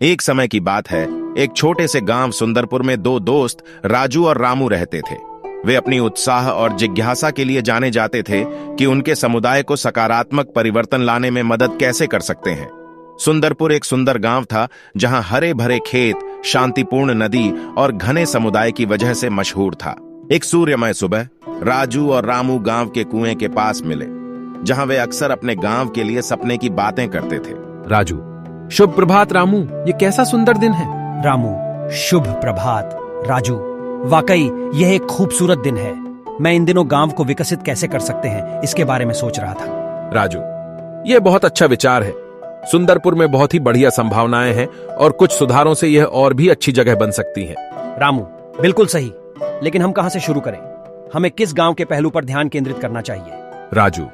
एक समय की बात है, एक छोटे से गांव सुंदरपुर में दो दोस्त राजू और रामू रहते थे। वे अपनी उत्साह और जिज्ञासा के लिए जाने जाते थे कि उनके समुदाय को सकारात्मक परिवर्तन लाने में मदद कैसे कर सकते हैं। सुंदरपुर एक सुंदर गांव था, जहां हरे भरे खेत, शांतिपूर्ण नदी और घने समुदाय की वजह से मशहूर था। एक सूर्यमय सुबह राजू और रामू गांव के कुएं के पास मिले, जहां वे अक्सर अपने गांव के लिए सपने की बातें करते थे। राजू, शुभ प्रभात। रामू, ये कैसा सुंदर दिन है। रामू, शुभ प्रभात। राजू, वाकई यह एक खूबसूरत दिन है। मैं इन दिनों गांव को विकसित कैसे कर सकते हैं, इसके बारे में सोच रहा था। राजू, ये बहुत अच्छा विचार है। सुंदरपुर में बहुत ही बढ़िया संभावनाएं हैं और कुछ सुधारों से यह और भी अच्छी जगह बन सकती है। रामू, बिल्कुल सही, लेकिन हम कहां से शुरू करें? हमें किस गांव के पहलू पर ध्यान केंद्रित करना चाहिए? राजू,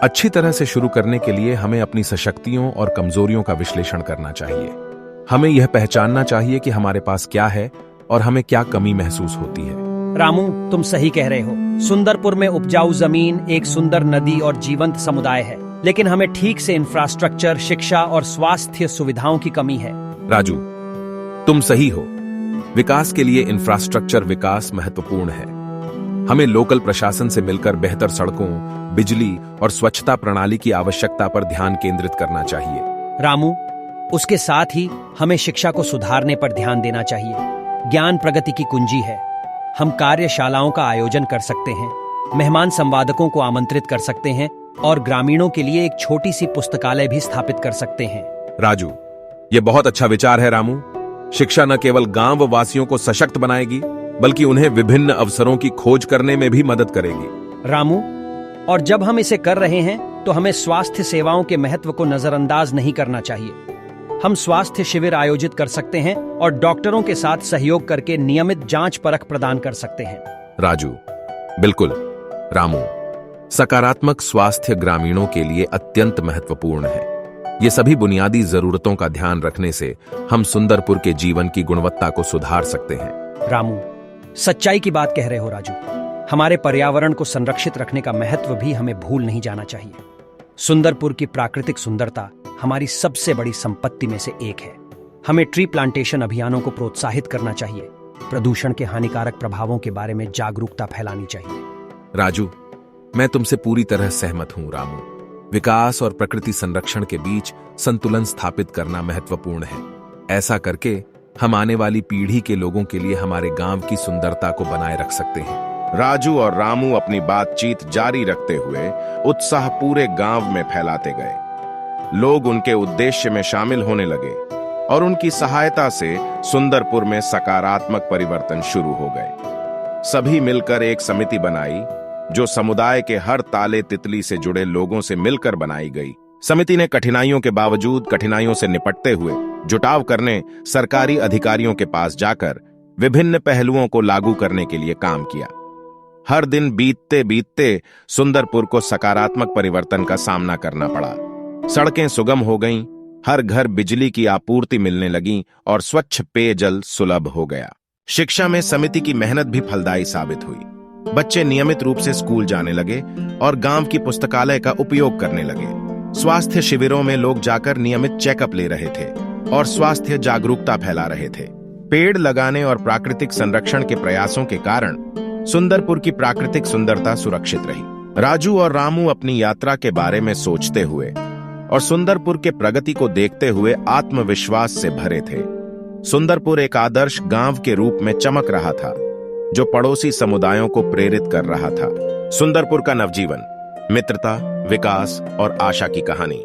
अच्छी तरह से शुरू करने के लिए हमें अपनी सशक्तियों और कमजोरियों का विश्लेषण करना चाहिए। हमें यह पहचानना चाहिए कि हमारे पास क्या है और हमें क्या कमी महसूस होती है। रामू, तुम सही कह रहे हो। सुंदरपुर में उपजाऊ जमीन, एक सुंदर नदी और जीवंत समुदाय है, लेकिन हमें ठीक से इंफ्रास्ट्रक्चर, शिक्षा और स्वास्थ्य सुविधाओं की कमी है। राजू, तुम सही हो। विकास के लिए इंफ्रास्ट्रक्चर विकास महत्वपूर्ण है। हमें लोकल प्रशासन से मिलकर बेहतर सड़कों, बिजली और स्वच्छता प्रणाली की आवश्यकता पर ध्यान केंद्रित करना चाहिए। रामू, उसके साथ ही हमें शिक्षा को सुधारने पर ध्यान देना चाहिए। ज्ञान प्रगति की कुंजी है। हम कार्यशालाओं का आयोजन कर सकते हैं, मेहमान संवादकों को आमंत्रित कर सकते हैं और ग्रामीणों के लिए एक छोटी सी पुस्तकालय भी स्थापित कर सकते हैं। राजू, यह बहुत अच्छा विचार है। रामू, शिक्षा न केवल गांव वासियों को सशक्त बनाएगी, बल्कि उन्हें विभिन्न अवसरों की खोज करने में भी मदद करेगी। रामू, और जब हम इसे कर रहे हैं तो हमें स्वास्थ्य सेवाओं के महत्व को नजरअंदाज नहीं करना चाहिए। हम स्वास्थ्य शिविर आयोजित कर सकते हैं और डॉक्टरों के साथ सहयोग करके नियमित जांच परख प्रदान कर सकते हैं। राजू, बिल्कुल। रामू, सकारात्मक स्वास्थ्य ग्रामीणों के लिए अत्यंत महत्वपूर्ण है। ये सभी बुनियादी जरूरतों का ध्यान रखने से हम सुंदरपुर के जीवन की गुणवत्ता को सुधार सकते हैं। रामू, सच्चाई की बात कह रहे हो राजू। हमारे पर्यावरण को संरक्षित रखने का महत्व भी हमें भूल नहीं जाना चाहिए। सुंदरपुर की प्राकृतिक सुंदरता हमारी सबसे बड़ी संपत्ति में से एक है। हमें ट्री प्लांटेशन अभियानों को प्रोत्साहित करना चाहिए। प्रदूषण के हानिकारक प्रभावों के बारे में जागरूकता फैलानी चाहिए। राजू, मैं तुमसे पूरी तरह सहमत हूं। रामू, विकास और प्रकृति संरक्षण के बीच संतुलन स्थापित करना महत्वपूर्ण है। ऐसा करके हम आने वाली पीढ़ी के लोगों के लिए हमारे गांव की सुंदरता को बनाए रख सकते हैं। राजू और रामू अपनी बातचीत जारी रखते हुए उत्साह पूरे गांव में फैलाते गए। लोग उनके उद्देश्य में शामिल होने लगे और उनकी सहायता से सुंदरपुर में सकारात्मक परिवर्तन शुरू हो गए। सभी मिलकर एक समिति बनाई, जो समुदाय के हर ताले तितली से जुड़े लोगों से मिलकर बनाई गई। समिति ने कठिनाइयों के बावजूद कठिनाइयों से निपटते हुए जुटाव करने सरकारी अधिकारियों के पास जाकर विभिन्न पहलुओं को लागू करने के लिए काम किया। हर दिन बीतते बीतते सुंदरपुर को सकारात्मक परिवर्तन का सामना करना पड़ा। सड़कें सुगम हो गईं, हर घर बिजली की आपूर्ति मिलने लगी और स्वच्छ पेयजल सुलभ हो गया। शिक्षा में समिति की मेहनत भी फलदायी साबित हुई। बच्चे नियमित रूप से स्कूल जाने लगे और गांव की पुस्तकालय का उपयोग करने लगे। स्वास्थ्य शिविरों में लोग जाकर नियमित चेकअप ले रहे थे और स्वास्थ्य जागरूकता फैला रहे थे। पेड़ लगाने और प्राकृतिक संरक्षण के प्रयासों के कारण सुंदरपुर की प्राकृतिक सुंदरता सुरक्षित रही। राजू और रामू अपनी यात्रा के बारे में सोचते हुए और सुंदरपुर के प्रगति को देखते हुए आत्मविश्वास से भरे थे। सुंदरपुर एक आदर्श गांव के रूप में चमक रहा था, जो पड़ोसी समुदायों को प्रेरित कर रहा था। सुंदरपुर का नवजीवन, मित्रता, विकास और आशा की कहानी।